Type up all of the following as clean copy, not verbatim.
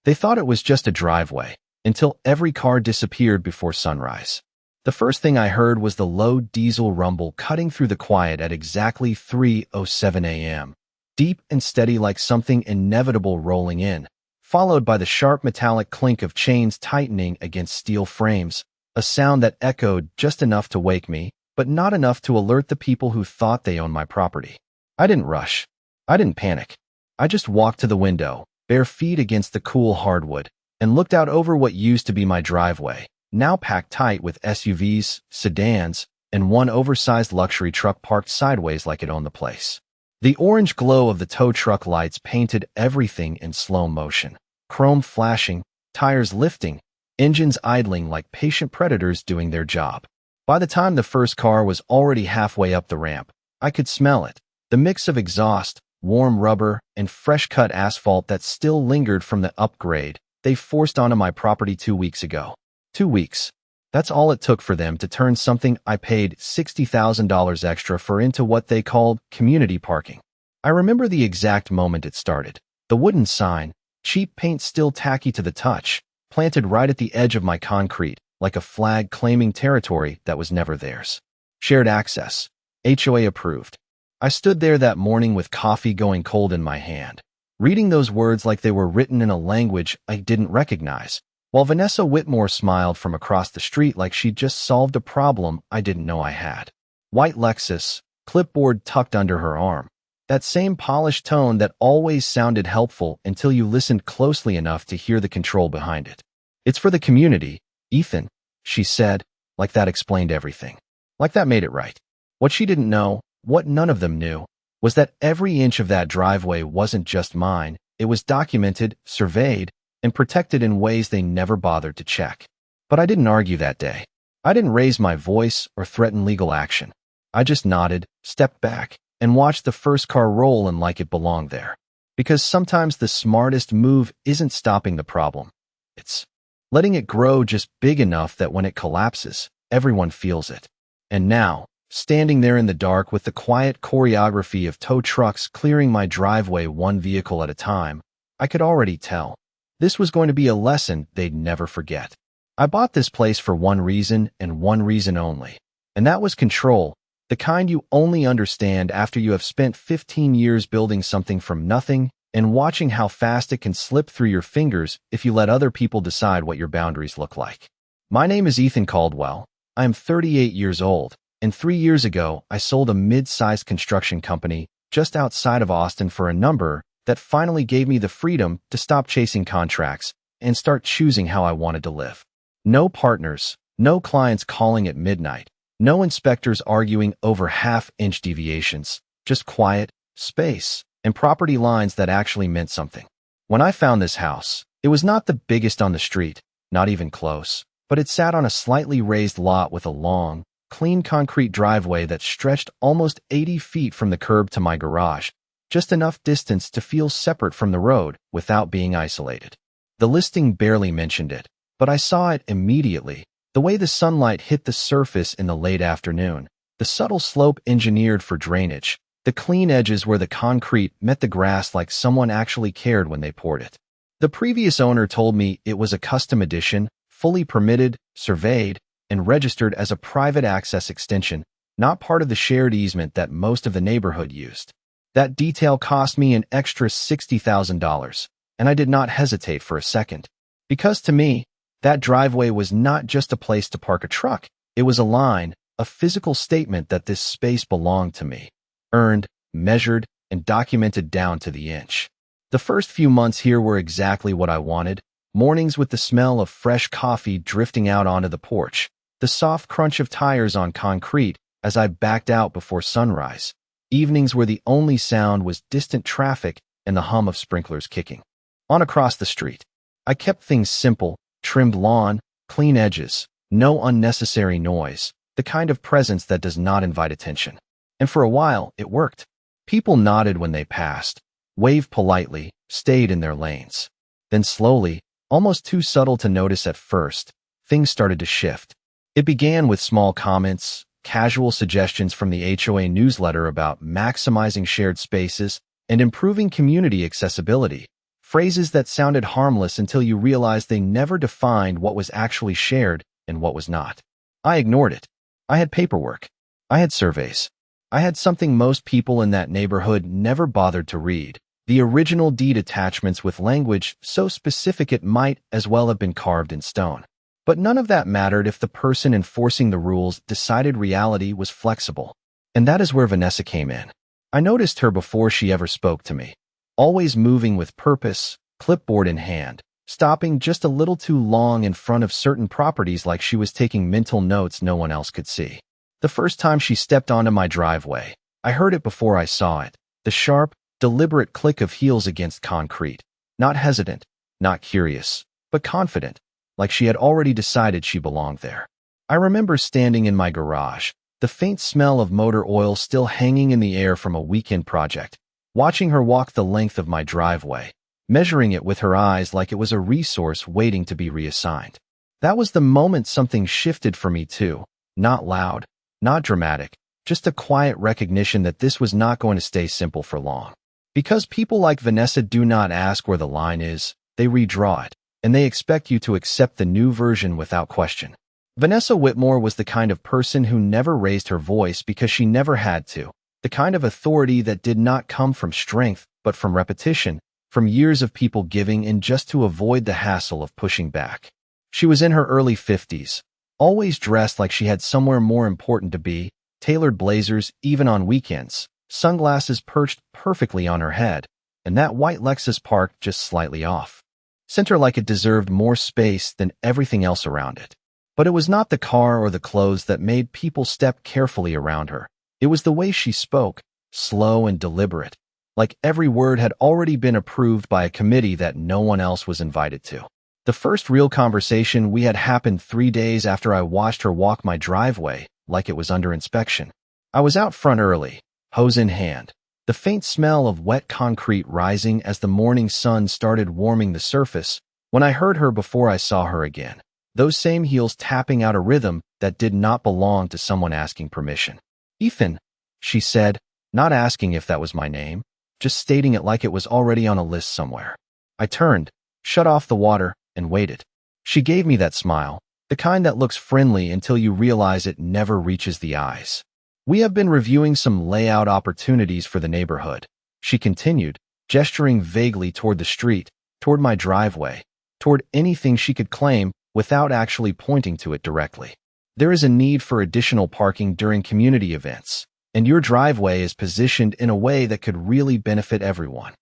They thought it was just a driveway, until every car disappeared before sunrise. The first thing I heard was the low diesel rumble cutting through the quiet at exactly 3:07 a.m., deep and steady like something inevitable rolling in, followed by the sharp metallic clink of chains tightening against steel frames, a sound that echoed just enough to wake me, but not enough to alert the people who thought they owned my property. I didn't rush. I didn't panic. I just walked to the window, bare feet against the cool hardwood, and looked out over what used to be my driveway, now packed tight with SUVs, sedans, and one oversized luxury truck parked sideways like it owned the place. The orange glow of the tow truck lights painted everything in slow motion. Chrome flashing, tires lifting, engines idling like patient predators doing their job. By the time the first car was already halfway up the ramp, I could smell it. The mix of exhaust, warm rubber, and fresh-cut asphalt that still lingered from the upgrade they forced onto my property 2 weeks ago. 2 weeks. That's all it took for them to turn something I paid $60,000 extra for into what they called community parking. I remember the exact moment it started. The wooden sign, cheap paint still tacky to the touch, planted right at the edge of my concrete, like a flag claiming territory that was never theirs. Shared access. HOA approved. I stood there that morning with coffee going cold in my hand, reading those words like they were written in a language I didn't recognize, while Vanessa Whitmore smiled from across the street like she'd just solved a problem I didn't know I had. White Lexus, clipboard tucked under her arm. That same polished tone that always sounded helpful until you listened closely enough to hear the control behind it. "It's for the community, Ethan," she said, like that explained everything. Like that made it right. What she didn't know, what none of them knew, was that every inch of that driveway wasn't just mine. It was documented, surveyed, and protected in ways they never bothered to check. But I didn't argue that day. I didn't raise my voice or threaten legal action. I just nodded, stepped back, and watched the first car roll in like it belonged there. Because sometimes the smartest move isn't stopping the problem. It's letting it grow just big enough that when it collapses, everyone feels it. And now, standing there in the dark with the quiet choreography of tow trucks clearing my driveway one vehicle at a time, I could already tell. This was going to be a lesson they'd never forget. I bought this place for one reason and one reason only, and that was control, the kind you only understand after you have spent 15 years building something from nothing and watching how fast it can slip through your fingers if you let other people decide what your boundaries look like. My name is Ethan Caldwell. I am 38 years old, and 3 years ago, I sold a mid-sized construction company just outside of Austin for a number that finally gave me the freedom to stop chasing contracts and start choosing how I wanted to live. No partners, no clients calling at midnight, no inspectors arguing over half-inch deviations, just quiet, space, and property lines that actually meant something. When I found this house, it was not the biggest on the street, not even close, but it sat on a slightly raised lot with a long, clean concrete driveway that stretched almost 80 feet from the curb to my garage, just enough distance to feel separate from the road without being isolated. The listing barely mentioned it, but I saw it immediately, the way the sunlight hit the surface in the late afternoon, the subtle slope engineered for drainage, the clean edges where the concrete met the grass like someone actually cared when they poured it. The previous owner told me it was a custom edition, fully permitted, surveyed, and registered as a private access extension, not part of the shared easement that most of the neighborhood used. That detail cost me an extra $60,000, and I did not hesitate for a second. Because to me, that driveway was not just a place to park a truck. It was a line, a physical statement that this space belonged to me. Earned, measured, and documented down to the inch. The first few months here were exactly what I wanted. Mornings with the smell of fresh coffee drifting out onto the porch, the soft crunch of tires on concrete as I backed out before sunrise. Evenings where the only sound was distant traffic and the hum of sprinklers kicking on across the street. I kept things simple, trimmed lawn, clean edges, no unnecessary noise, the kind of presence that does not invite attention. And for a while, it worked. People nodded when they passed, waved politely, stayed in their lanes. Then slowly, almost too subtle to notice at first, things started to shift. It began with small comments, casual suggestions from the HOA newsletter about maximizing shared spaces and improving community accessibility, Phrases that sounded harmless until you realized they never defined what was actually shared and what was not. I ignored it. I had paperwork. I had surveys. I had something most people in that neighborhood never bothered to read. The original deed attachments with language so specific it might as well have been carved in stone. But none of that mattered if the person enforcing the rules decided reality was flexible. And that is where Vanessa came in. I noticed her before she ever spoke to me. Always moving with purpose, clipboard in hand, stopping just a little too long in front of certain properties like she was taking mental notes no one else could see. The first time she stepped onto my driveway, I heard it before I saw it. The sharp, deliberate click of heels against concrete. Not hesitant, not curious, but confident, like she had already decided she belonged there. I remember standing in my garage, the faint smell of motor oil still hanging in the air from a weekend project, watching her walk the length of my driveway, measuring it with her eyes like it was a resource waiting to be reassigned. That was the moment something shifted for me too. Not loud, not dramatic, just a quiet recognition that this was not going to stay simple for long. Because people like Vanessa do not ask where the line is, they redraw it, and they expect you to accept the new version without question. Vanessa Whitmore was the kind of person who never raised her voice because she never had to, the kind of authority that did not come from strength, but from repetition, from years of people giving in just to avoid the hassle of pushing back. She was in her early 50s, always dressed like she had somewhere more important to be, tailored blazers even on weekends, sunglasses perched perfectly on her head, and that white Lexus parked just slightly off. Center like it deserved more space than everything else around it. But it was not the car or the clothes that made people step carefully around her. It was the way she spoke, slow and deliberate, like every word had already been approved by a committee that no one else was invited to. The first real conversation we had happened 3 days after I watched her walk my driveway, like it was under inspection. I was out front early, hose in hand, the faint smell of wet concrete rising as the morning sun started warming the surface, when I heard her before I saw her again. Those same heels tapping out a rhythm that did not belong to someone asking permission. "Ethan," she said, not asking if that was my name, just stating it like it was already on a list somewhere. I turned, shut off the water, and waited. She gave me that smile, the kind that looks friendly until you realize it never reaches the eyes. "We have been reviewing some layout opportunities for the neighborhood," she continued, gesturing vaguely toward the street, toward my driveway, toward anything she could claim without actually pointing to it directly. "There is a need for additional parking during community events, and your driveway is positioned in a way that could really benefit everyone."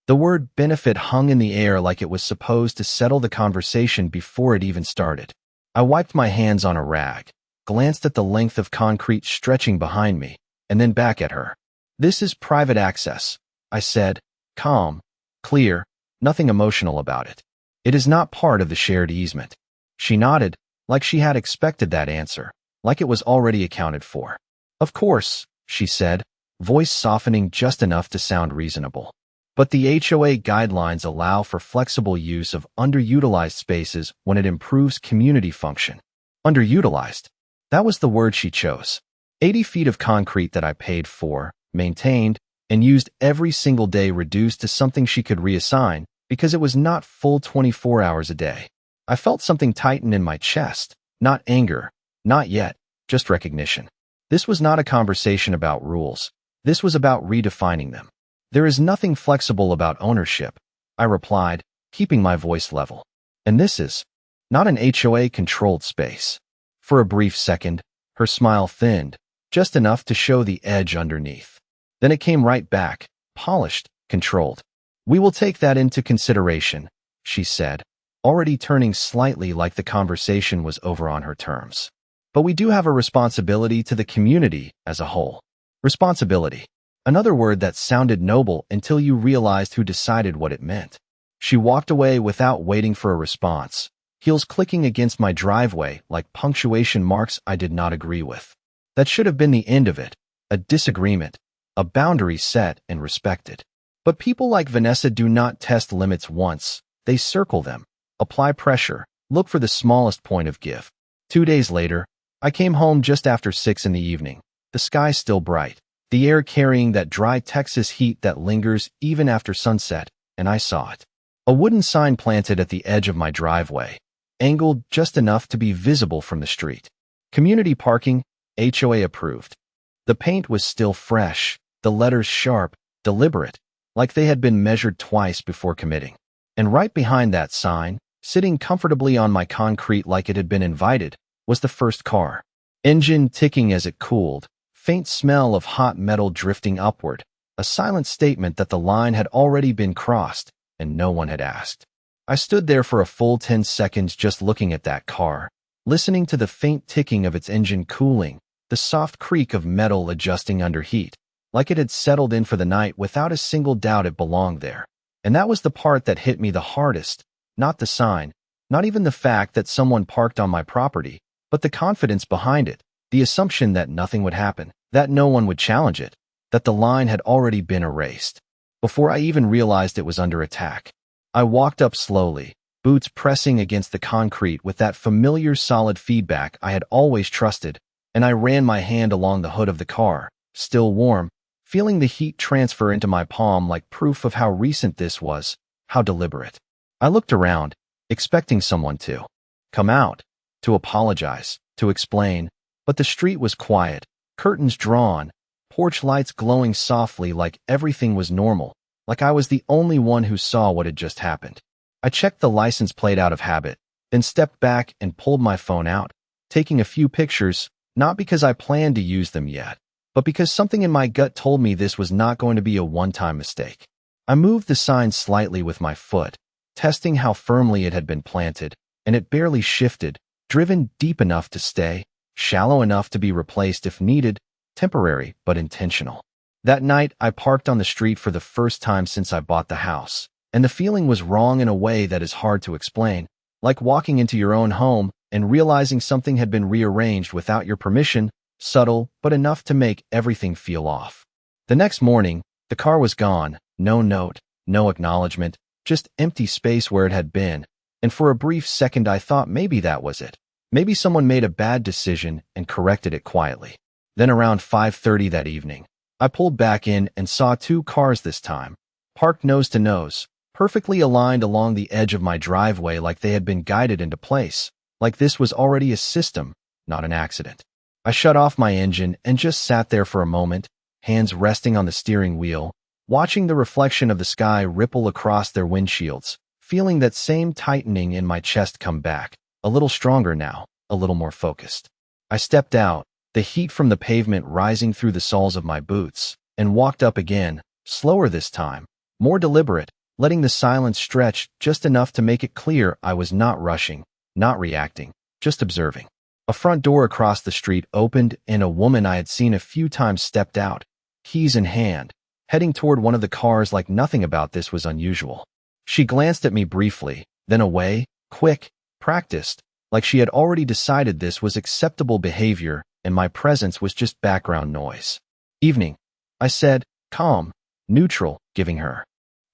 The word benefit hung in the air like it was supposed to settle the conversation before it even started. I wiped my hands on a rag, glanced at the length of concrete stretching behind me, and then back at her. "This is private access," I said, calm, clear, nothing emotional about it. "It is not part of the shared easement." She nodded, like she had expected that answer, like it was already accounted for. "Of course," she said, voice softening just enough to sound reasonable. "But the HOA guidelines allow for flexible use of underutilized spaces when it improves community function." Underutilized. That was the word she chose. 80 feet of concrete that I paid for, maintained, and used every single day reduced to something she could reassign because it was not full 24 hours a day. I felt something tighten in my chest, not anger, not yet, just recognition. This was not a conversation about rules. This was about redefining them. "There is nothing flexible about ownership," I replied, keeping my voice level. "And this is not an HOA-controlled space." For a brief second, her smile thinned, just enough to show the edge underneath. Then it came right back, polished, controlled. "We will take that into consideration," she said, already turning slightly like the conversation was over on her terms. "But we do have a responsibility to the community as a whole." Responsibility. Another word that sounded noble until you realized who decided what it meant. She walked away without waiting for a response, heels clicking against my driveway like punctuation marks I did not agree with. That should have been the end of it, a disagreement, a boundary set and respected. But people like Vanessa do not test limits once, they circle them, apply pressure, look for the smallest point of give. 2 days later, I came home just after 6 in the evening, the sky still bright, the air carrying that dry Texas heat that lingers even after sunset, and I saw it. A wooden sign planted at the edge of my driveway, angled just enough to be visible from the street. Community parking, HOA approved. The paint was still fresh, the letters sharp, deliberate, like they had been measured twice before committing. And right behind that sign, sitting comfortably on my concrete like it had been invited, was the first car. Engine ticking as it cooled, faint smell of hot metal drifting upward, a silent statement that the line had already been crossed and no one had asked. I stood there for a full 10 seconds just looking at that car, listening to the faint ticking of its engine cooling, the soft creak of metal adjusting under heat, like it had settled in for the night without a single doubt it belonged there. And that was the part that hit me the hardest, not the sign, not even the fact that someone parked on my property, but the confidence behind it, the assumption that nothing would happen, that no one would challenge it, that the line had already been erased. Before I even realized it was under attack, I walked up slowly, boots pressing against the concrete with that familiar solid feedback I had always trusted, and I ran my hand along the hood of the car, still warm, feeling the heat transfer into my palm like proof of how recent this was, how deliberate. I looked around, expecting someone to come out, to apologize, to explain, but the street was quiet, curtains drawn, porch lights glowing softly like everything was normal, like I was the only one who saw what had just happened. I checked the license plate out of habit, then stepped back and pulled my phone out, taking a few pictures, not because I planned to use them yet, but because something in my gut told me this was not going to be a one-time mistake. I moved the sign slightly with my foot, testing how firmly it had been planted, and it barely shifted, driven deep enough to stay, shallow enough to be replaced if needed, temporary but intentional. That night, I parked on the street for the first time since I bought the house, and the feeling was wrong in a way that is hard to explain, like walking into your own home and realizing something had been rearranged without your permission, subtle but enough to make everything feel off. The next morning, the car was gone, no note, no acknowledgement, just empty space where it had been, and for a brief second I thought maybe that was it. Maybe someone made a bad decision and corrected it quietly. Then around 5:30 that evening, I pulled back in and saw two cars this time, parked nose to nose, perfectly aligned along the edge of my driveway like they had been guided into place, like this was already a system, not an accident. I shut off my engine and just sat there for a moment, hands resting on the steering wheel, watching the reflection of the sky ripple across their windshields, feeling that same tightening in my chest come back, a little stronger now, a little more focused. I stepped out, the heat from the pavement rising through the soles of my boots, and walked up again, slower this time, more deliberate, letting the silence stretch just enough to make it clear I was not rushing, not reacting, just observing. A front door across the street opened and a woman I had seen a few times stepped out, keys in hand, heading toward one of the cars like nothing about this was unusual. She glanced at me briefly, then away, quick, practiced, like she had already decided this was acceptable behavior and my presence was just background noise. Evening, I said, calm, neutral, giving her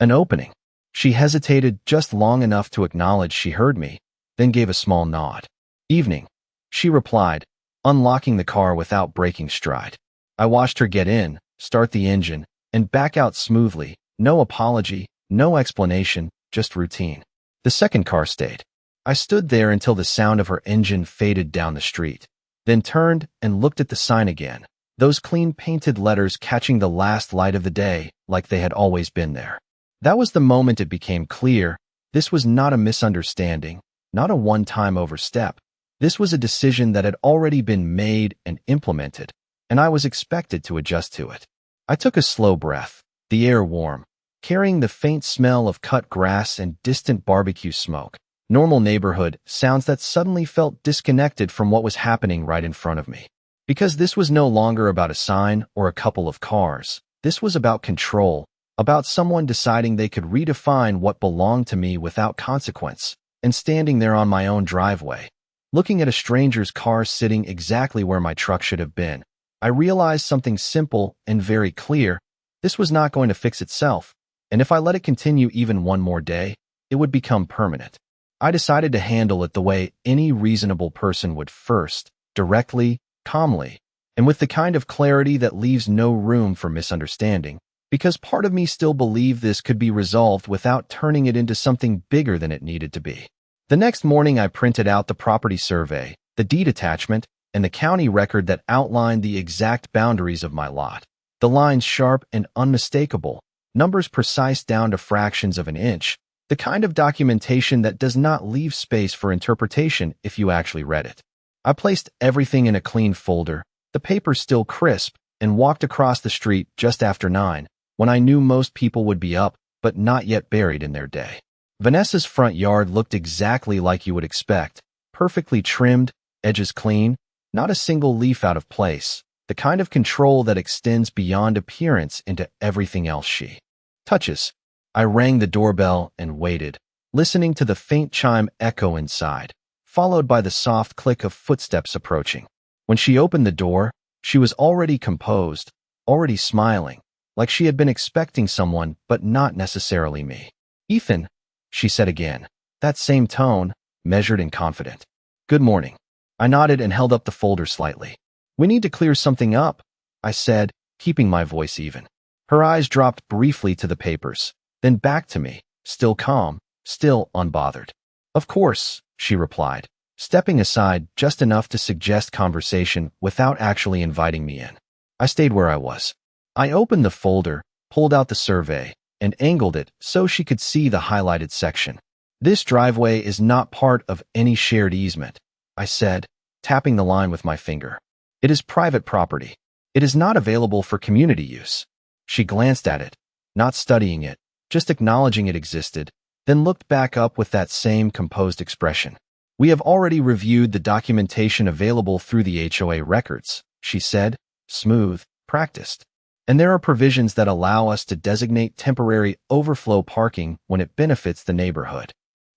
an opening. She hesitated just long enough to acknowledge she heard me, then gave a small nod. Evening, she replied, unlocking the car without breaking stride. I watched her get in, start the engine, and back out smoothly, no apology, no explanation, just routine. The second car stayed. I stood there until the sound of her engine faded down the street, then turned and looked at the sign again, those clean painted letters catching the last light of the day like they had always been there. That was the moment it became clear this was not a misunderstanding, not a one-time overstep. This was a decision that had already been made and implemented, and I was expected to adjust to it. I took a slow breath, the air warm, carrying the faint smell of cut grass and distant barbecue smoke. Normal neighborhood sounds that suddenly felt disconnected from what was happening right in front of me. Because this was no longer about a sign or a couple of cars. This was about control, about someone deciding they could redefine what belonged to me without consequence, and standing there on my own driveway, looking at a stranger's car sitting exactly where my truck should have been. I realized something simple and very clear. This was not going to fix itself, and if I let it continue even one more day, it would become permanent. I decided to handle it the way any reasonable person would first, directly, calmly, and with the kind of clarity that leaves no room for misunderstanding, because part of me still believed this could be resolved without turning it into something bigger than it needed to be. The next morning, I printed out the property survey, the deed attachment, and the county record that outlined the exact boundaries of my lot. The lines sharp and unmistakable, numbers precise down to fractions of an inch, the kind of documentation that does not leave space for interpretation if you actually read it. I placed everything in a clean folder, the paper still crisp, and walked across the street just after 9, when I knew most people would be up, but not yet buried in their day. Vanessa's front yard looked exactly like you would expect, perfectly trimmed, edges clean, not a single leaf out of place, the kind of control that extends beyond appearance into everything else she touches. I rang the doorbell and waited, listening to the faint chime echo inside, followed by the soft click of footsteps approaching. When she opened the door, she was already composed, already smiling, like she had been expecting someone but not necessarily me. "Ethan," she said again, that same tone, measured and confident. "Good morning." I nodded and held up the folder slightly. "We need to clear something up," I said, keeping my voice even. Her eyes dropped briefly to the papers, then back to me, still calm, still unbothered. "Of course," she replied, stepping aside just enough to suggest conversation without actually inviting me in. I stayed where I was. I opened the folder, pulled out the survey, and angled it so she could see the highlighted section. "This driveway is not part of any shared easement," I said, tapping the line with my finger. "It is private property. It is not available for community use." She glanced at it, not studying it, just acknowledging it existed, then looked back up with that same composed expression. "We have already reviewed the documentation available through the HOA records," she said, smooth, practiced. "And there are provisions that allow us to designate temporary overflow parking when it benefits the neighborhood."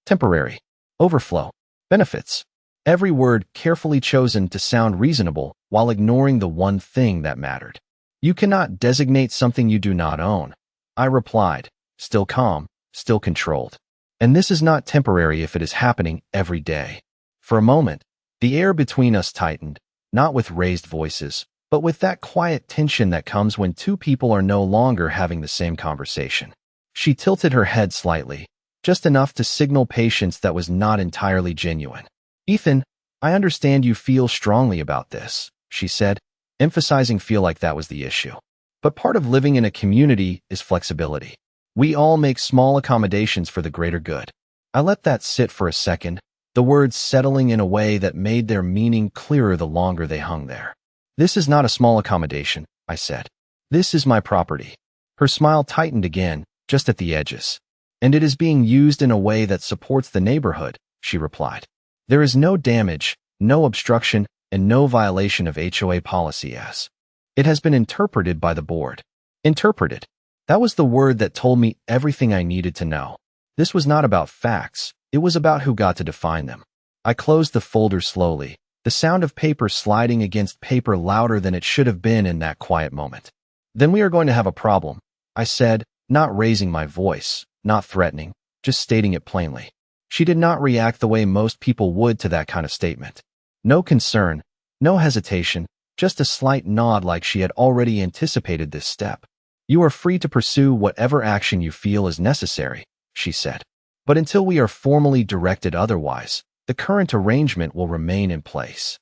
Temporary. Overflow. Benefits. Every word carefully chosen to sound reasonable while ignoring the one thing that mattered. "You cannot designate something you do not own," I replied, still calm, still controlled. "And this is not temporary if it is happening every day." For a moment, the air between us tightened, not with raised voices, but with that quiet tension that comes when two people are no longer having the same conversation. She tilted her head slightly, just enough to signal patience that was not entirely genuine. "Ethan, I understand you feel strongly about this," she said, emphasizing feel like that was the issue. "But part of living in a community is flexibility. We all make small accommodations for the greater good." I let that sit for a second, the words settling in a way that made their meaning clearer the longer they hung there. "This is not a small accommodation," I said. "This is my property." Her smile tightened again, just at the edges. "And it is being used in a way that supports the neighborhood," she replied. "There is no damage, no obstruction, and no violation of HOA policy as it has been interpreted by the board." Interpreted. That was the word that told me everything I needed to know. This was not about facts, it was about who got to define them. I closed the folder slowly, the sound of paper sliding against paper louder than it should have been in that quiet moment. "Then we are going to have a problem," I said, not raising my voice, not threatening, just stating it plainly. She did not react the way most people would to that kind of statement. No concern, no hesitation, just a slight nod like she had already anticipated this step. "You are free to pursue whatever action you feel is necessary," she said. "But until we are formally directed otherwise, the current arrangement will remain in place."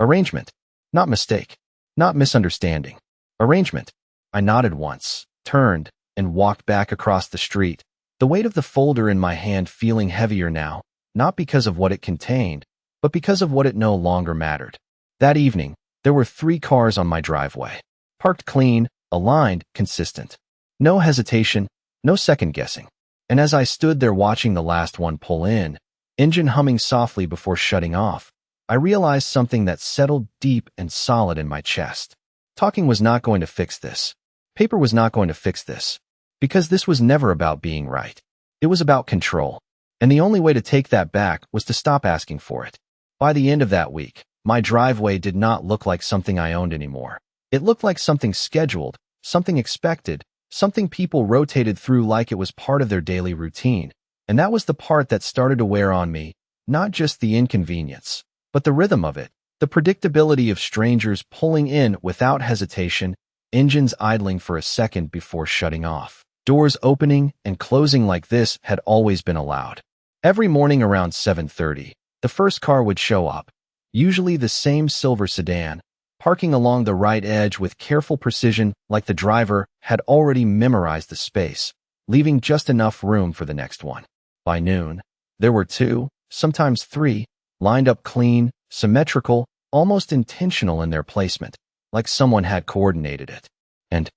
Arrangement. Not mistake. Not misunderstanding. Arrangement. I nodded once, turned, and walked back across the street, the weight of the folder in my hand feeling heavier now, not because of what it contained, but because of what it no longer mattered. That evening, there were 3 cars on my driveway, parked clean, aligned, consistent. No hesitation, no second guessing. And as I stood there watching the last one pull in, engine humming softly before shutting off, I realized something that settled deep and solid in my chest. Talking was not going to fix this. Paper was not going to fix this. Because this was never about being right. It was about control. And the only way to take that back was to stop asking for it. By the end of that week, my driveway did not look like something I owned anymore. It looked like something scheduled, something expected, something people rotated through like it was part of their daily routine. And that was the part that started to wear on me, not just the inconvenience, but the rhythm of it, the predictability of strangers pulling in without hesitation, engines idling for a second before shutting off. Doors opening and closing like this had always been allowed. Every morning around 7:30, the first car would show up, usually the same silver sedan, parking along the right edge with careful precision like the driver had already memorized the space, leaving just enough room for the next one. By noon, there were two, sometimes three, lined up clean, symmetrical, almost intentional in their placement, like someone had coordinated it. And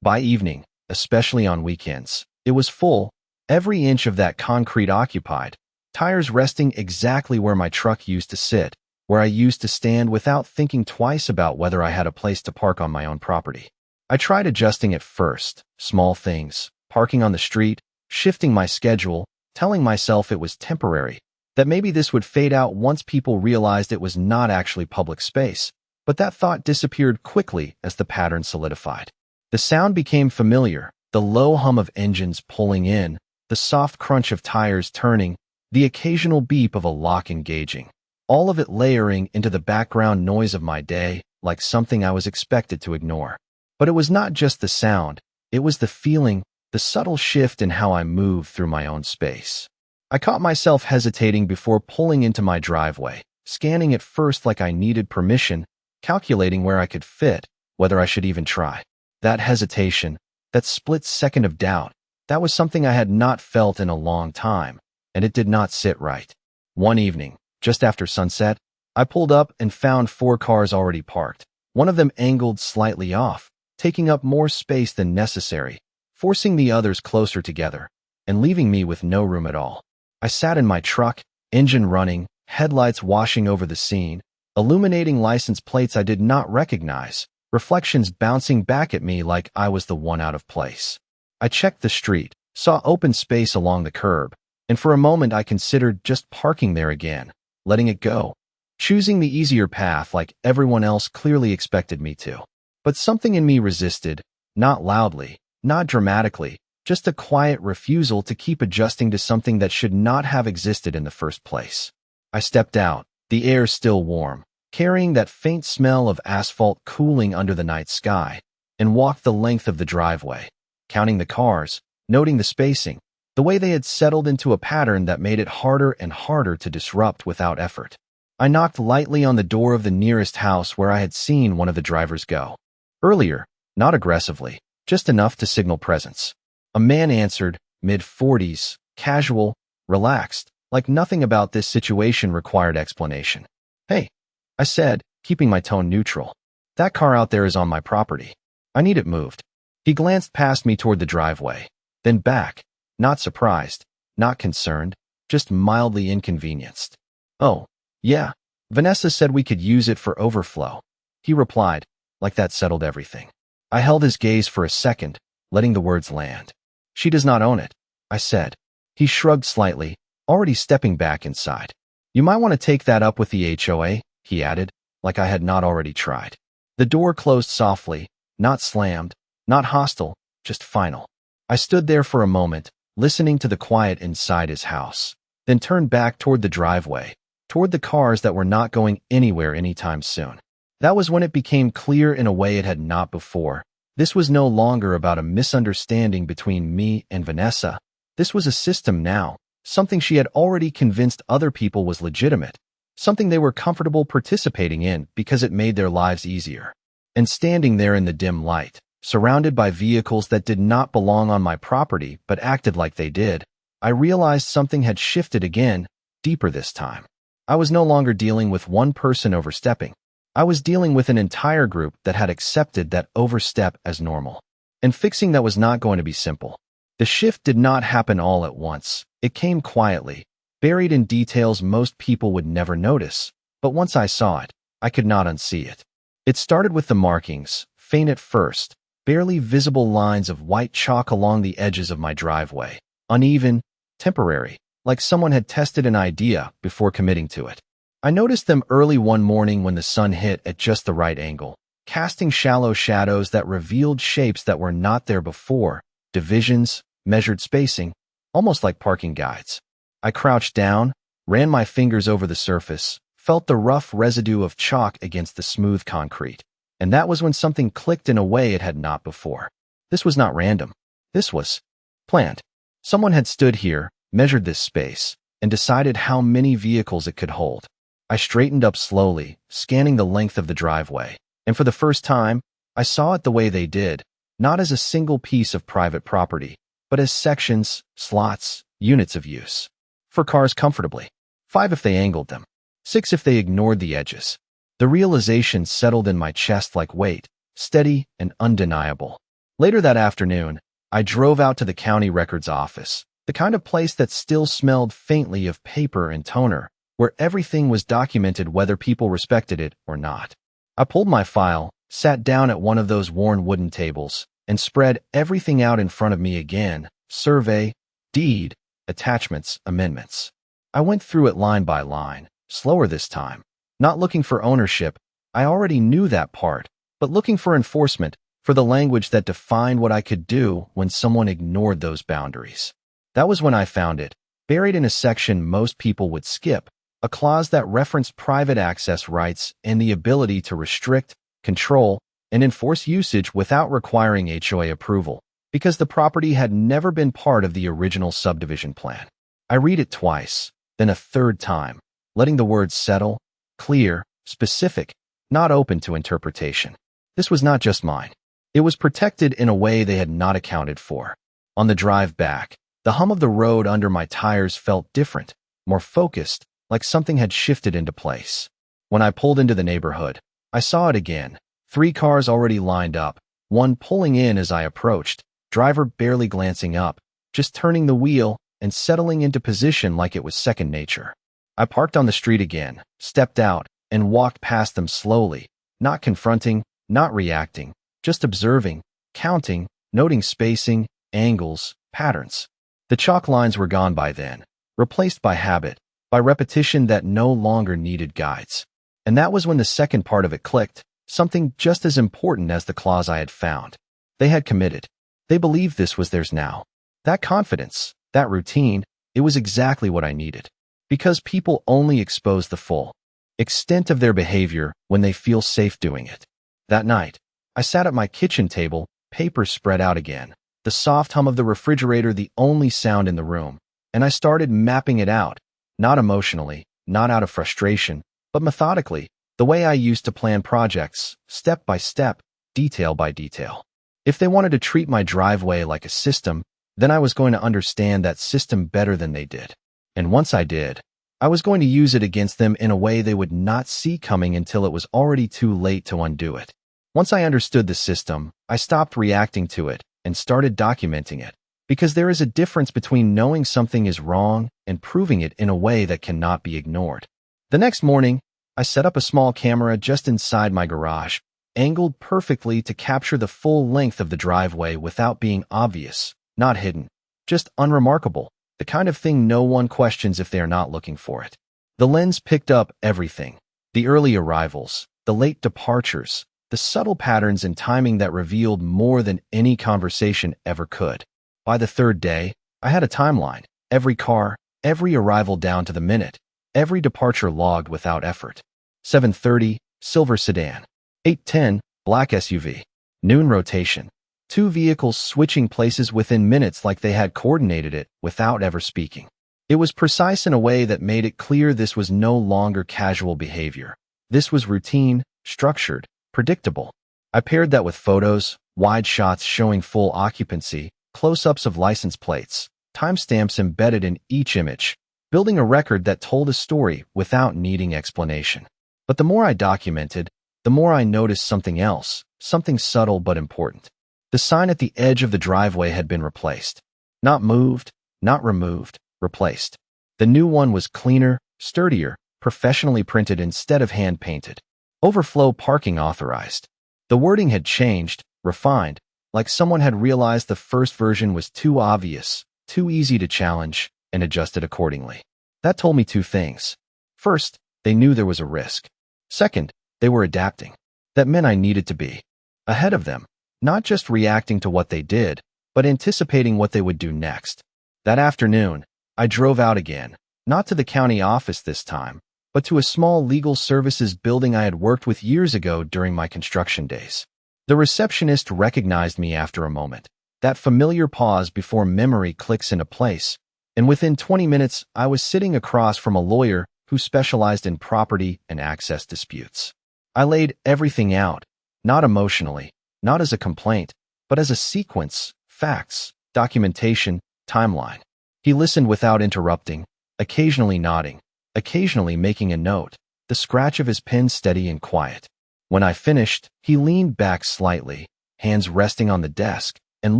by evening, especially on weekends, it was full, every inch of that concrete occupied, tires resting exactly where my truck used to sit, where I used to stand without thinking twice about whether I had a place to park on my own property. I tried adjusting at first, small things, parking on the street, shifting my schedule, telling myself it was temporary, that maybe this would fade out once people realized it was not actually public space, but that thought disappeared quickly as the pattern solidified. The sound became familiar, the low hum of engines pulling in, the soft crunch of tires turning, the occasional beep of a lock engaging, all of it layering into the background noise of my day like something I was expected to ignore. But it was not just the sound, it was the feeling, the subtle shift in how I moved through my own space. I caught myself hesitating before pulling into my driveway, scanning it first like I needed permission, calculating where I could fit, whether I should even try. That hesitation, that split second of doubt, that was something I had not felt in a long time, and it did not sit right. One evening, just after sunset, I pulled up and found 4 cars already parked, one of them angled slightly off, taking up more space than necessary, forcing the others closer together, and leaving me with no room at all. I sat in my truck, engine running, headlights washing over the scene, illuminating license plates I did not recognize, reflections bouncing back at me like I was the one out of place. I checked the street, saw open space along the curb, and for a moment I considered just parking there again, letting it go, choosing the easier path like everyone else clearly expected me to. But something in me resisted, not loudly, not dramatically, just a quiet refusal to keep adjusting to something that should not have existed in the first place. I stepped out, the air still warm, carrying that faint smell of asphalt cooling under the night sky, and walked the length of the driveway, counting the cars, noting the spacing, the way they had settled into a pattern that made it harder and harder to disrupt without effort. I knocked lightly on the door of the nearest house where I had seen one of the drivers go. Earlier, not aggressively, just enough to signal presence. A man answered, mid-40s, casual, relaxed, like nothing about this situation required explanation. "Hey," I said, keeping my tone neutral. "That car out there is on my property. I need it moved." He glanced past me toward the driveway, then back, not surprised, not concerned, just mildly inconvenienced. "Oh, yeah, Vanessa said we could use it for overflow," he replied, like that settled everything. I held his gaze for a second, letting the words land. "She does not own it," I said. He shrugged slightly, already stepping back inside. "You might want to take that up with the HOA," he added, like I had not already tried. The door closed softly, not slammed, not hostile, just final. I stood there for a moment, listening to the quiet inside his house, then turned back toward the driveway, toward the cars that were not going anywhere anytime soon. That was when it became clear in a way it had not before. This was no longer about a misunderstanding between me and Vanessa. This was a system now, something she had already convinced other people was legitimate, something they were comfortable participating in because it made their lives easier. And standing there in the dim light, surrounded by vehicles that did not belong on my property but acted like they did, I realized something had shifted again, deeper this time. I was no longer dealing with one person overstepping. I was dealing with an entire group that had accepted that overstep as normal. And fixing that was not going to be simple. The shift did not happen all at once. It came quietly, buried in details most people would never notice. But once I saw it, I could not unsee it. It started with the markings, faint at first, barely visible lines of white chalk along the edges of my driveway, uneven, temporary, like someone had tested an idea before committing to it. I noticed them early one morning when the sun hit at just the right angle, casting shallow shadows that revealed shapes that were not there before, divisions, measured spacing, almost like parking guides. I crouched down, ran my fingers over the surface, felt the rough residue of chalk against the smooth concrete. And that was when something clicked in a way it had not before. This was not random. This was planned. Someone had stood here, measured this space, and decided how many vehicles it could hold. I straightened up slowly, scanning the length of the driveway, and for the first time, I saw it the way they did, not as a single piece of private property, but as sections, slots, units of use. 4 cars comfortably. 5 if they angled them. 6 if they ignored the edges. The realization settled in my chest like weight, steady and undeniable. Later that afternoon, I drove out to the county records office, the kind of place that still smelled faintly of paper and toner, where everything was documented whether people respected it or not. I pulled my file, sat down at one of those worn wooden tables, and spread everything out in front of me again: survey, deed, attachments, amendments. I went through it line by line, slower this time. Not looking for ownership, I already knew that part, but looking for enforcement, for the language that defined what I could do when someone ignored those boundaries. That was when I found it, buried in a section most people would skip, a clause that referenced private access rights and the ability to restrict, control, and enforce usage without requiring HOA approval, because the property had never been part of the original subdivision plan. I read it twice, then a third time, letting the words settle, clear, specific, not open to interpretation. This was not just mine. It was protected in a way they had not accounted for. On the drive back, the hum of the road under my tires felt different, more focused, like something had shifted into place. When I pulled into the neighborhood, I saw it again. 3 cars already lined up, one pulling in as I approached, driver barely glancing up, just turning the wheel and settling into position like it was second nature. I parked on the street again, stepped out, and walked past them slowly, not confronting, not reacting, just observing, counting, noting spacing, angles, patterns. The chalk lines were gone by then, replaced by habit, by repetition that no longer needed guides. And that was when the second part of it clicked, something just as important as the clause I had found. They had committed. They believed this was theirs now. That confidence, that routine, it was exactly what I needed. Because people only expose the full extent of their behavior when they feel safe doing it. That night, I sat at my kitchen table, papers spread out again, the soft hum of the refrigerator the only sound in the room, and I started mapping it out, not emotionally, not out of frustration, but methodically, the way I used to plan projects, step by step, detail by detail. If they wanted to treat my driveway like a system, then I was going to understand that system better than they did. And once I did, I was going to use it against them in a way they would not see coming until it was already too late to undo it. Once I understood the system, I stopped reacting to it and started documenting it, because there is a difference between knowing something is wrong and proving it in a way that cannot be ignored. The next morning, I set up a small camera just inside my garage, angled perfectly to capture the full length of the driveway without being obvious, not hidden, just unremarkable. The kind of thing no one questions if they are not looking for it. The lens picked up everything: the early arrivals, the late departures, the subtle patterns and timing that revealed more than any conversation ever could. By the third day, I had a timeline: every car, every arrival down to the minute, every departure logged without effort. 7:30, silver sedan. 8:10, black SUV. Noon rotation. 2 vehicles switching places within minutes like they had coordinated it without ever speaking. It was precise in a way that made it clear this was no longer casual behavior. This was routine, structured, predictable. I paired that with photos, wide shots showing full occupancy, close-ups of license plates, timestamps embedded in each image, building a record that told a story without needing explanation. But the more I documented, the more I noticed something else, something subtle but important. The sign at the edge of the driveway had been replaced. Not moved, not removed, replaced. The new one was cleaner, sturdier, professionally printed instead of hand-painted. Overflow parking authorized. The wording had changed, refined, like someone had realized the first version was too obvious, too easy to challenge, and adjusted accordingly. That told me 2 things. First, they knew there was a risk. Second, they were adapting. That meant I needed to be ahead of them. Not just reacting to what they did, but anticipating what they would do next. That afternoon, I drove out again, not to the county office this time, but to a small legal services building I had worked with years ago during my construction days. The receptionist recognized me after a moment, that familiar pause before memory clicks into place, and within 20 minutes I was sitting across from a lawyer who specialized in property and access disputes. I laid everything out, not emotionally, not as a complaint, but as a sequence, facts, documentation, timeline. He listened without interrupting, occasionally nodding, occasionally making a note, the scratch of his pen steady and quiet. When I finished, he leaned back slightly, hands resting on the desk, and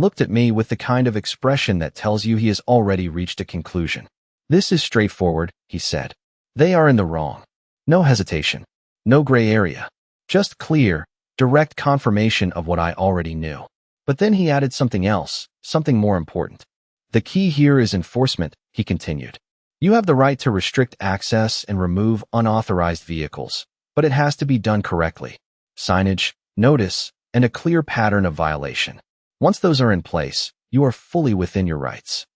looked at me with the kind of expression that tells you he has already reached a conclusion. "This is straightforward," he said. "They are in the wrong." No hesitation. No gray area. Just clear, direct confirmation of what I already knew. But then he added something else, something more important. "The key here is enforcement," he continued. "You have the right to restrict access and remove unauthorized vehicles, but it has to be done correctly. Signage, notice, and a clear pattern of violation. Once those are in place, you are fully within your rights."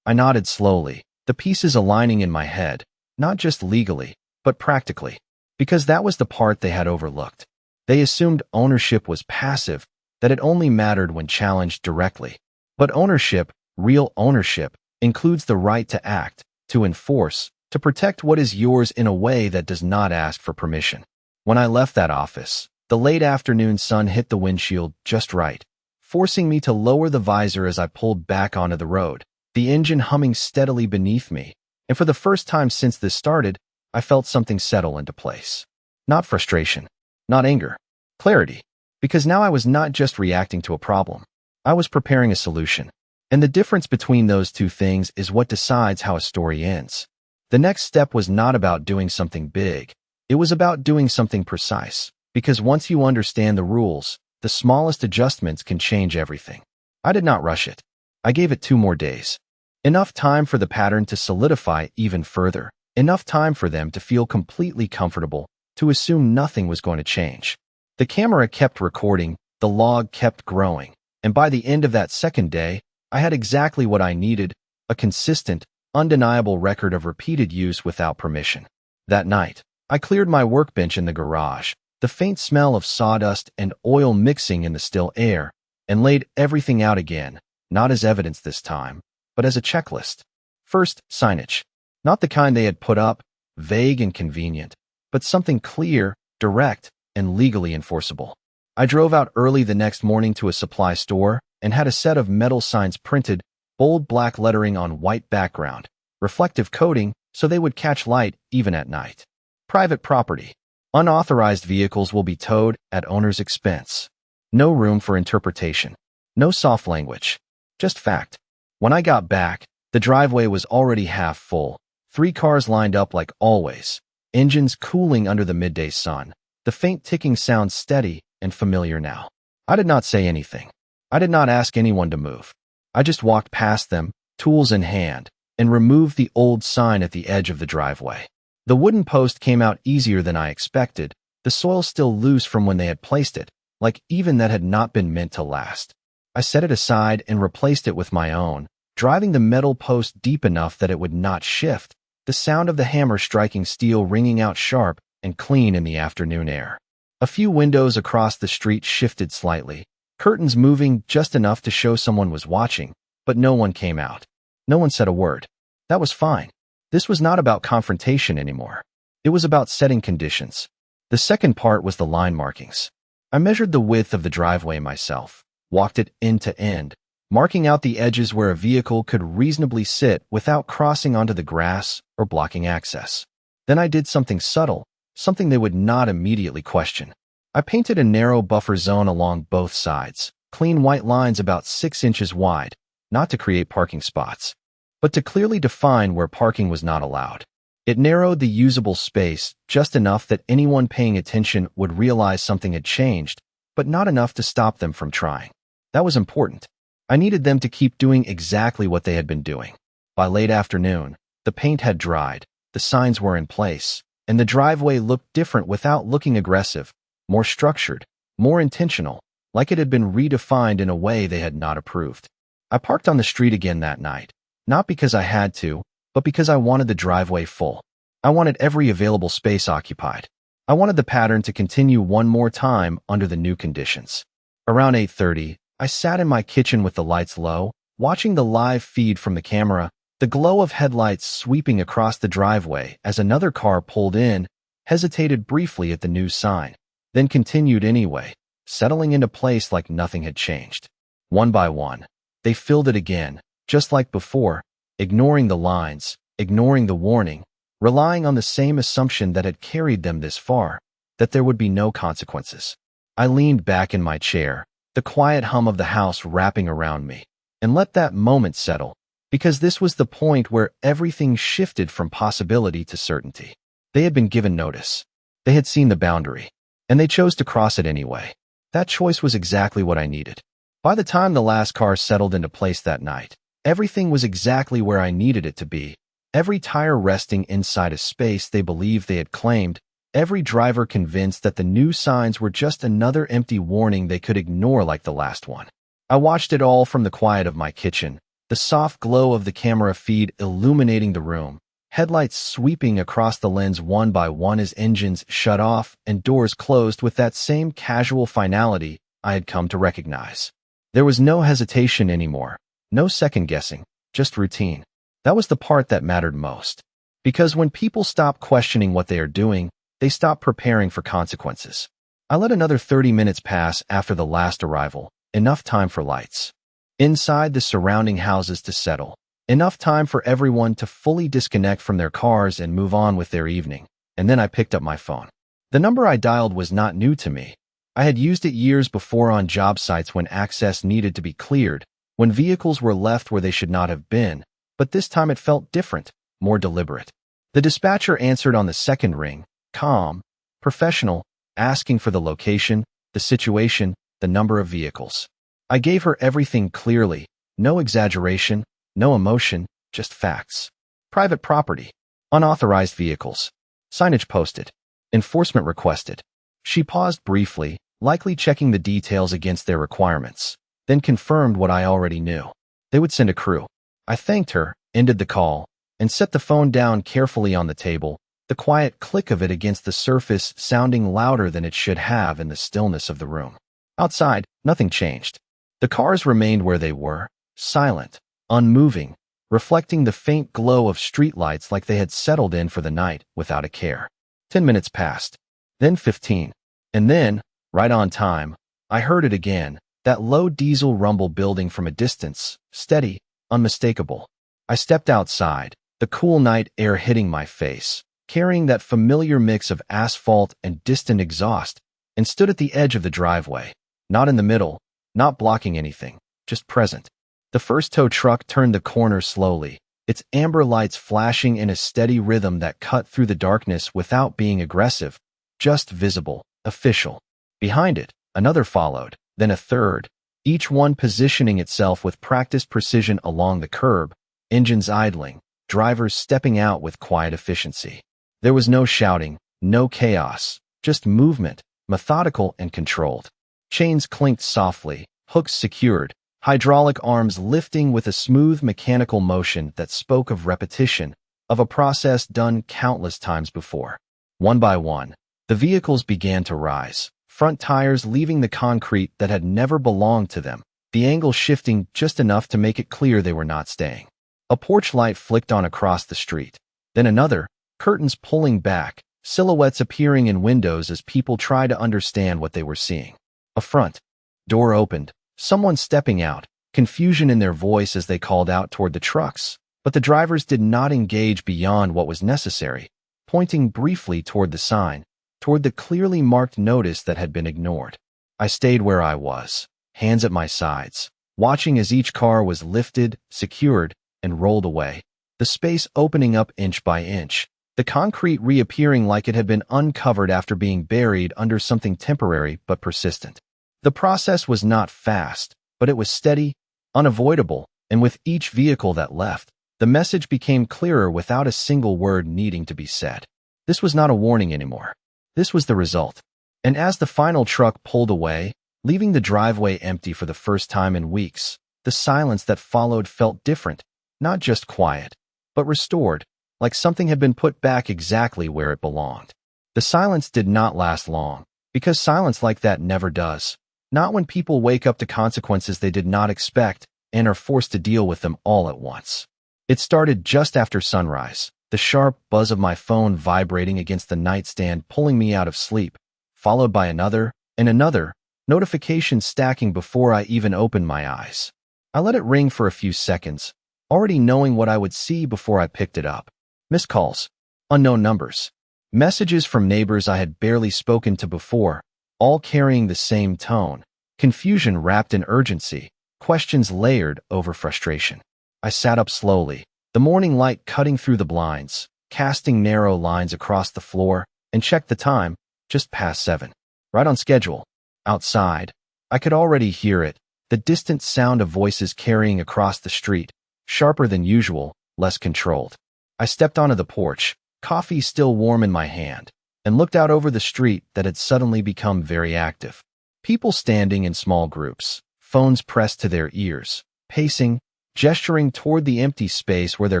I nodded slowly, the pieces aligning in my head, not just legally, but practically, because that was the part they had overlooked. They assumed ownership was passive, that it only mattered when challenged directly. But ownership, real ownership, includes the right to act, to enforce, to protect what is yours in a way that does not ask for permission. When I left that office, the late afternoon sun hit the windshield just right, forcing me to lower the visor as I pulled back onto the road, the engine humming steadily beneath me, and for the first time since this started, I felt something settle into place. Not frustration, not anger, clarity, because now I was not just reacting to a problem. I was preparing a solution. And the difference between those two things is what decides how a story ends. The next step was not about doing something big. It was about doing something precise, because once you understand the rules, the smallest adjustments can change everything. I did not rush it. I gave it 2 more days. Enough time for the pattern to solidify even further. Enough time for them to feel completely comfortable, to assume nothing was going to change. The camera kept recording, the log kept growing, and by the end of that second day, I had exactly what I needed, a consistent, undeniable record of repeated use without permission. That night, I cleared my workbench in the garage, the faint smell of sawdust and oil mixing in the still air, and laid everything out again, not as evidence this time, but as a checklist. First, signage. Not the kind they had put up, vague and convenient, but something clear, direct, and legally enforceable. I drove out early the next morning to a supply store and had a set of metal signs printed, bold black lettering on white background, reflective coating so they would catch light even at night. Private property. Unauthorized vehicles will be towed at owner's expense. No room for interpretation. No soft language. Just fact. When I got back, the driveway was already half full. 3 cars lined up like always, engines cooling under the midday sun, the faint ticking sound steady and familiar now. I did not say anything. I did not ask anyone to move. I just walked past them, tools in hand, and removed the old sign at the edge of the driveway. The wooden post came out easier than I expected, the soil still loose from when they had placed it, like even that had not been meant to last. I set it aside and replaced it with my own, driving the metal post deep enough that it would not shift, the sound of the hammer striking steel ringing out sharp and clean in the afternoon air. A few windows across the street shifted slightly, curtains moving just enough to show someone was watching, but no one came out. No one said a word. That was fine. This was not about confrontation anymore. It was about setting conditions. The second part was the line markings. I measured the width of the driveway myself, walked it end to end, marking out the edges where a vehicle could reasonably sit without crossing onto the grass or blocking access. Then I did something subtle, something they would not immediately question. I painted a narrow buffer zone along both sides, clean white lines about 6 inches wide, not to create parking spots, but to clearly define where parking was not allowed. It narrowed the usable space just enough that anyone paying attention would realize something had changed, but not enough to stop them from trying. That was important. I needed them to keep doing exactly what they had been doing. By late afternoon, the paint had dried, the signs were in place, and the driveway looked different without looking aggressive, more structured, more intentional, like it had been redefined in a way they had not approved. I parked on the street again that night, not because I had to, but because I wanted the driveway full. I wanted every available space occupied. I wanted the pattern to continue one more time under the new conditions. Around 8:30, I sat in my kitchen with the lights low, watching the live feed from the camera, the glow of headlights sweeping across the driveway as another car pulled in, hesitated briefly at the new sign, then continued anyway, settling into place like nothing had changed. One by one, they filled it again, just like before, ignoring the lines, ignoring the warning, relying on the same assumption that had carried them this far, that there would be no consequences. I leaned back in my chair, the quiet hum of the house wrapping around me, and let that moment settle, because this was the point where everything shifted from possibility to certainty. They had been given notice. They had seen the boundary, and they chose to cross it anyway. That choice was exactly what I needed. By the time the last car settled into place that night, everything was exactly where I needed it to be. Every tire resting inside a space they believed they had claimed, every driver convinced that the new signs were just another empty warning they could ignore like the last one. I watched it all from the quiet of my kitchen, the soft glow of the camera feed illuminating the room, headlights sweeping across the lens one by one as engines shut off and doors closed with that same casual finality I had come to recognize. There was no hesitation anymore, no second-guessing, just routine. That was the part that mattered most. Because when people stop questioning what they are doing, they stop preparing for consequences. I let another 30 minutes pass after the last arrival, enough time for lights inside the surrounding houses to settle, enough time for everyone to fully disconnect from their cars and move on with their evening, and then I picked up my phone. The number I dialed was not new to me. I had used it years before on job sites when access needed to be cleared, when vehicles were left where they should not have been, but this time it felt different, more deliberate. The dispatcher answered on the second ring, calm, professional, asking for the location, the situation, the number of vehicles. I gave her everything clearly, no exaggeration, no emotion, just facts. Private property, unauthorized vehicles, signage posted, enforcement requested. She paused briefly, likely checking the details against their requirements, then confirmed what I already knew. They would send a crew. I thanked her, ended the call, and set the phone down carefully on the table, the quiet click of it against the surface sounding louder than it should have in the stillness of the room. Outside, nothing changed. The cars remained where they were, silent, unmoving, reflecting the faint glow of streetlights like they had settled in for the night without a care. 10 minutes passed, then 15, and then, right on time, I heard it again, that low diesel rumble building from a distance, steady, unmistakable. I stepped outside, the cool night air hitting my face, carrying that familiar mix of asphalt and distant exhaust, and stood at the edge of the driveway, not in the middle, not blocking anything, just present. The first tow truck turned the corner slowly, its amber lights flashing in a steady rhythm that cut through the darkness without being aggressive, just visible, official. Behind it, another followed, then a third, each one positioning itself with practiced precision along the curb, engines idling, drivers stepping out with quiet efficiency. There was no shouting, no chaos, just movement, methodical and controlled. Chains clinked softly, hooks secured, hydraulic arms lifting with a smooth mechanical motion that spoke of repetition, of a process done countless times before. One by one, the vehicles began to rise, front tires leaving the concrete that had never belonged to them, the angle shifting just enough to make it clear they were not staying. A porch light flicked on across the street, then another, curtains pulling back, silhouettes appearing in windows as people tried to understand what they were seeing. A front door opened, someone stepping out, confusion in their voice as they called out toward the trucks, but the drivers did not engage beyond what was necessary, pointing briefly toward the sign, toward the clearly marked notice that had been ignored. I stayed where I was, hands at my sides, watching as each car was lifted, secured, and rolled away, the space opening up inch by inch, the concrete reappearing like it had been uncovered after being buried under something temporary but persistent. The process was not fast, but it was steady, unavoidable, and with each vehicle that left, the message became clearer without a single word needing to be said. This was not a warning anymore. This was the result. And as the final truck pulled away, leaving the driveway empty for the first time in weeks, the silence that followed felt different, not just quiet, but restored, like something had been put back exactly where it belonged. The silence did not last long, because silence like that never does. Not when people wake up to consequences they did not expect and are forced to deal with them all at once. It started just after sunrise, the sharp buzz of my phone vibrating against the nightstand pulling me out of sleep, followed by another and another, notification stacking before I even opened my eyes. I let it ring for a few seconds, already knowing what I would see before I picked it up. Missed calls, unknown numbers, messages from neighbors I had barely spoken to before, all carrying the same tone, confusion wrapped in urgency, questions layered over frustration. I sat up slowly, the morning light cutting through the blinds, casting narrow lines across the floor, and checked the time, just past 7. Right on schedule. Outside, I could already hear it, the distant sound of voices carrying across the street, sharper than usual, less controlled. I stepped onto the porch, coffee still warm in my hand, and looked out over the street that had suddenly become very active. People standing in small groups, phones pressed to their ears, pacing, gesturing toward the empty space where their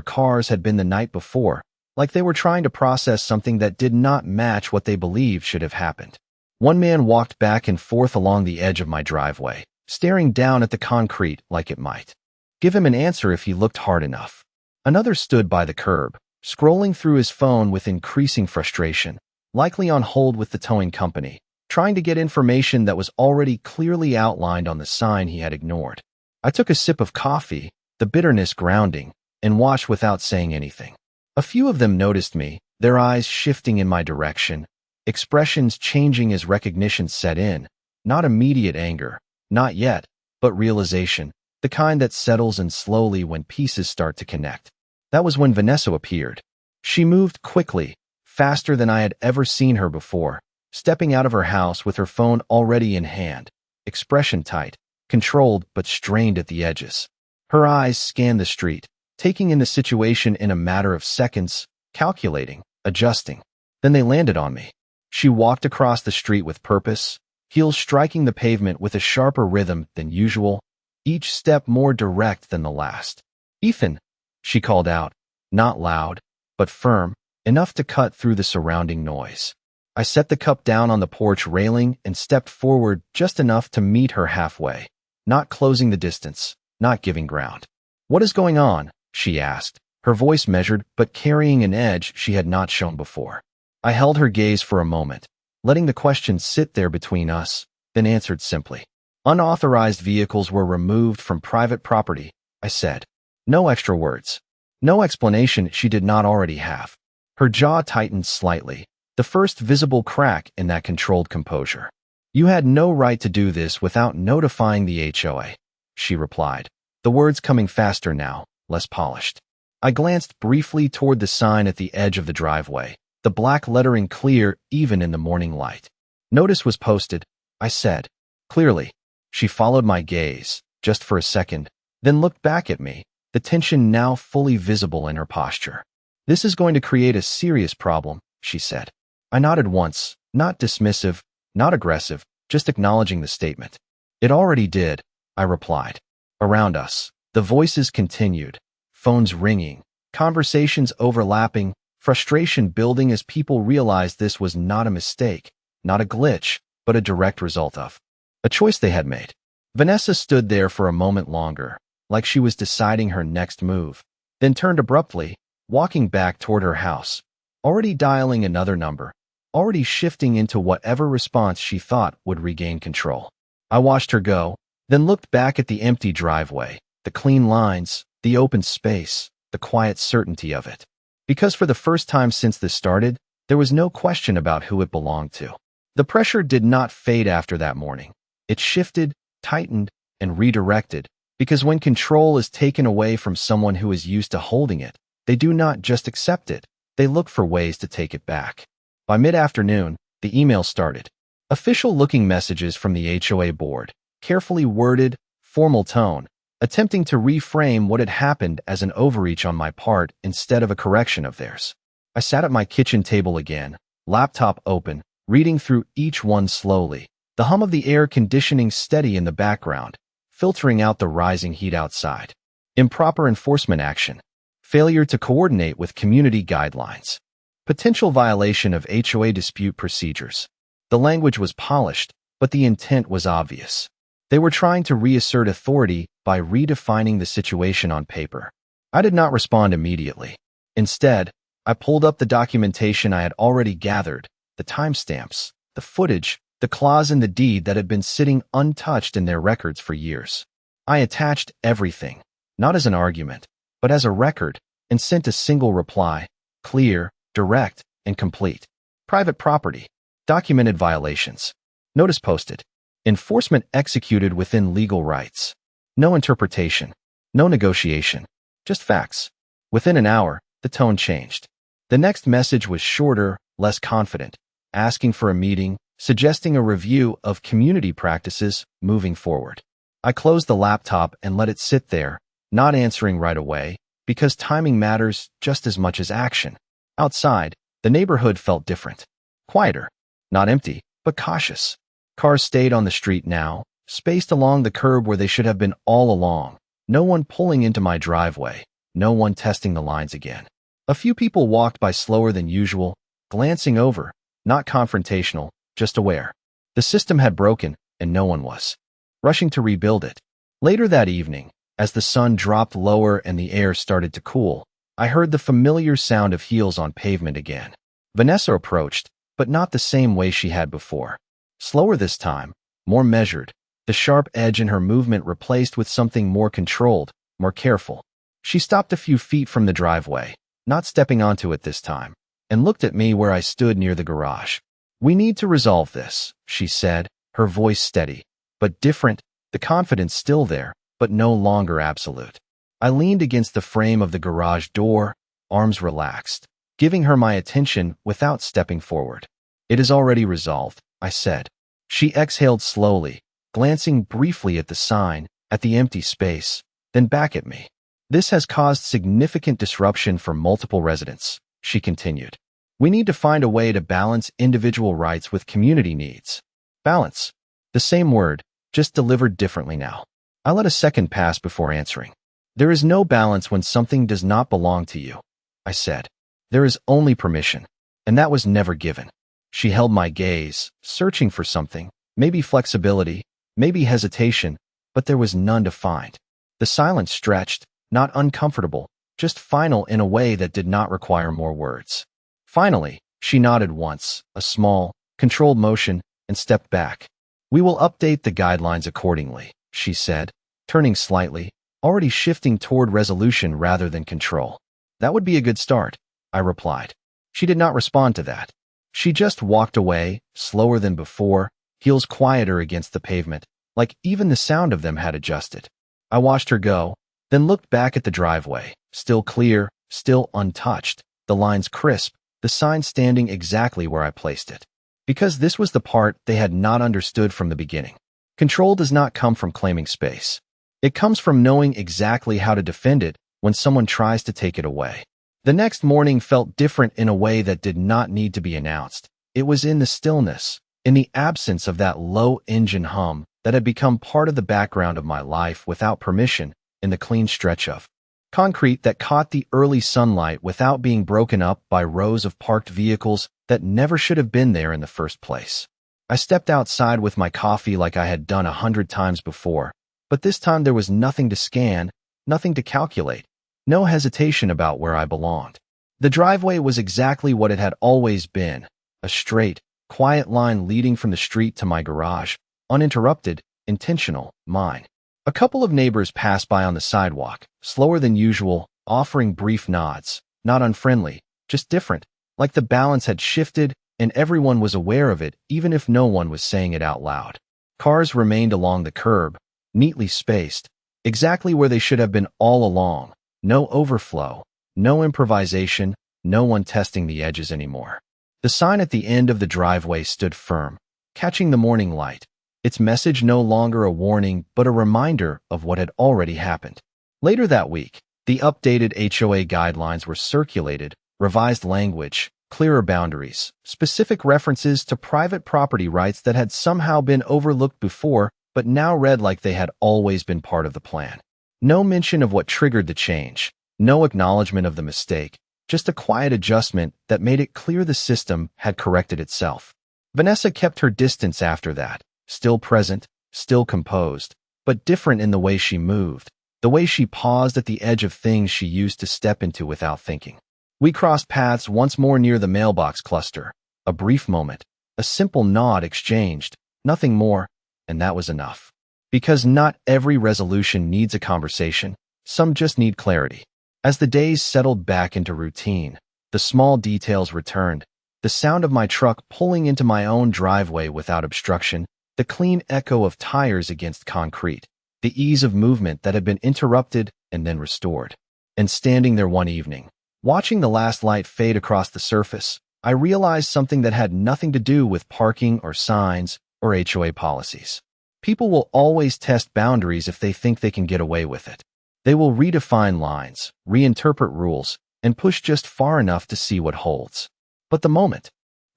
cars had been the night before, like they were trying to process something that did not match what they believed should have happened. One man walked back and forth along the edge of my driveway, staring down at the concrete like it might give him an answer if he looked hard enough. Another stood by the curb, scrolling through his phone with increasing frustration, likely on hold with the towing company, trying to get information that was already clearly outlined on the sign he had ignored. I took a sip of coffee, the bitterness grounding, and watched without saying anything. A few of them noticed me, their eyes shifting in my direction, expressions changing as recognition set in, not immediate anger, not yet, but realization, the kind that settles in slowly when pieces start to connect. That was when Vanessa appeared. She moved quickly, faster than I had ever seen her before, stepping out of her house with her phone already in hand, expression tight, controlled but strained at the edges. Her eyes scanned the street, taking in the situation in a matter of seconds, calculating, adjusting. Then they landed on me. She walked across the street with purpose, heels striking the pavement with a sharper rhythm than usual, each step more direct than the last. "Ethan," she called out, not loud, but firm, enough to cut through the surrounding noise. I set the cup down on the porch railing and stepped forward just enough to meet her halfway, not closing the distance, not giving ground. "What is going on?" she asked, her voice measured but carrying an edge she had not shown before. I held her gaze for a moment, letting the question sit there between us, then answered simply. "Unauthorized vehicles were removed from private property," I said. No extra words. No explanation she did not already have. Her jaw tightened slightly, the first visible crack in that controlled composure. "You had no right to do this without notifying the HOA," she replied, the words coming faster now, less polished. I glanced briefly toward the sign at the edge of the driveway, the black lettering clear even in the morning light. "Notice was posted," I said. Clearly. She followed my gaze, just for a second, then looked back at me, the tension now fully visible in her posture. "This is going to create a serious problem," she said. I nodded once, not dismissive, not aggressive, just acknowledging the statement. "It already did," I replied. Around us, the voices continued, phones ringing, conversations overlapping, frustration building as people realized this was not a mistake, not a glitch, but a direct result of a choice they had made. Vanessa stood there for a moment longer, like she was deciding her next move, then turned abruptly, walking back toward her house, already dialing another number, already shifting into whatever response she thought would regain control. I watched her go, then looked back at the empty driveway, the clean lines, the open space, the quiet certainty of it. Because for the first time since this started, there was no question about who it belonged to. The pressure did not fade after that morning. It shifted, tightened, and redirected, because when control is taken away from someone who is used to holding it, they do not just accept it, they look for ways to take it back. By mid-afternoon, the email started. Official-looking messages from the HOA board, carefully worded, formal tone, attempting to reframe what had happened as an overreach on my part instead of a correction of theirs. I sat at my kitchen table again, laptop open, reading through each one slowly, the hum of the air conditioning steady in the background, filtering out the rising heat outside. Improper enforcement action. failure to coordinate with community guidelines, potential violation of HOA dispute procedures. The language was polished, but the intent was obvious. They were trying to reassert authority by redefining the situation on paper. I did not respond immediately. Instead, I pulled up the documentation I had already gathered, the timestamps, the footage, the clause in the deed that had been sitting untouched in their records for years. I attached everything, not as an argument, but as a record, and sent a single reply, clear, direct, and complete. Private property. Documented violations. Notice posted. Enforcement executed within legal rights. No interpretation. No negotiation. Just facts. Within an hour, the tone changed. The next message was shorter, less confident, asking for a meeting, suggesting a review of community practices moving forward. I closed the laptop and let it sit there, not answering right away, because timing matters just as much as action. Outside, the neighborhood felt different. Quieter. Not empty, but cautious. Cars stayed on the street now, spaced along the curb where they should have been all along. No one pulling into my driveway. No one testing the lines again. A few people walked by slower than usual, glancing over, not confrontational, just aware. The system had broken, and no one was rushing to rebuild it. Later that evening, as the sun dropped lower and the air started to cool, I heard the familiar sound of heels on pavement again. Vanessa approached, but not the same way she had before. Slower this time, more measured, the sharp edge in her movement replaced with something more controlled, more careful. She stopped a few feet from the driveway, not stepping onto it this time, and looked at me where I stood near the garage. "We need to resolve this," she said, her voice steady, but different, the confidence still there, but no longer absolute. I leaned against the frame of the garage door, arms relaxed, giving her my attention without stepping forward. "It is already resolved," I said. She exhaled slowly, glancing briefly at the sign, at the empty space, then back at me. "This has caused significant disruption for multiple residents," she continued. "We need to find a way to balance individual rights with community needs." Balance. The same word, just delivered differently now. I let a second pass before answering. "There is no balance when something does not belong to you," I said. "There is only permission, and that was never given." She held my gaze, searching for something, maybe flexibility, maybe hesitation, but there was none to find. The silence stretched, not uncomfortable, just final in a way that did not require more words. Finally, she nodded once, a small, controlled motion, and stepped back. "We will update the guidelines accordingly," she said, turning slightly, already shifting toward resolution rather than control. "That would be a good start," I replied. She did not respond to that. She just walked away, slower than before, heels quieter against the pavement, like even the sound of them had adjusted. I watched her go, then looked back at the driveway, still clear, still untouched, the lines crisp, the sign standing exactly where I placed it. Because this was the part they had not understood from the beginning. Control does not come from claiming space. It comes from knowing exactly how to defend it when someone tries to take it away. The next morning felt different in a way that did not need to be announced. It was in the stillness, in the absence of that low engine hum that had become part of the background of my life without permission, in the clean stretch of concrete that caught the early sunlight without being broken up by rows of parked vehicles that never should have been there in the first place. I stepped outside with my coffee like I had done 100 times before, but this time there was nothing to scan, nothing to calculate, no hesitation about where I belonged. The driveway was exactly what it had always been, a straight, quiet line leading from the street to my garage, uninterrupted, intentional, mine. A couple of neighbors passed by on the sidewalk, slower than usual, offering brief nods, not unfriendly, just different, like the balance had shifted and everyone was aware of it even if no one was saying it out loud. Cars remained along the curb, neatly spaced, exactly where they should have been all along. No overflow, no improvisation, no one testing the edges anymore. The sign at the end of the driveway stood firm, catching the morning light, its message no longer a warning but a reminder of what had already happened. Later that week, the updated HOA guidelines were circulated, revised language, clearer boundaries, specific references to private property rights that had somehow been overlooked before but now read like they had always been part of the plan. No mention of what triggered the change, No acknowledgement of the mistake, just a quiet adjustment that made it clear the system had corrected itself. Vanessa kept her distance after that, still present, still composed, but different in the way she moved, the way she paused at the edge of things she used to step into without thinking. We crossed paths once more near the mailbox cluster. A brief moment, a simple nod exchanged, nothing more, and that was enough. Because not every resolution needs a conversation, some just need clarity. As the days settled back into routine, the small details returned, the sound of my truck pulling into my own driveway without obstruction, the clean echo of tires against concrete, the ease of movement that had been interrupted and then restored. And standing there one evening, watching the last light fade across the surface, I realized something that had nothing to do with parking or signs or HOA policies. People will always test boundaries if they think they can get away with it. They will redefine lines, reinterpret rules, and push just far enough to see what holds. But the moment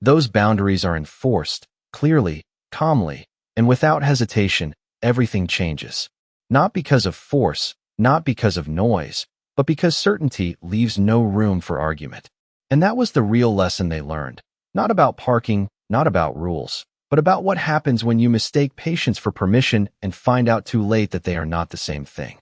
those boundaries are enforced, clearly, calmly, and without hesitation, everything changes. Not because of force, not because of noise, but because certainty leaves no room for argument. And that was the real lesson they learned. Not about parking, not about rules, but about what happens when you mistake patience for permission and find out too late that they are not the same thing.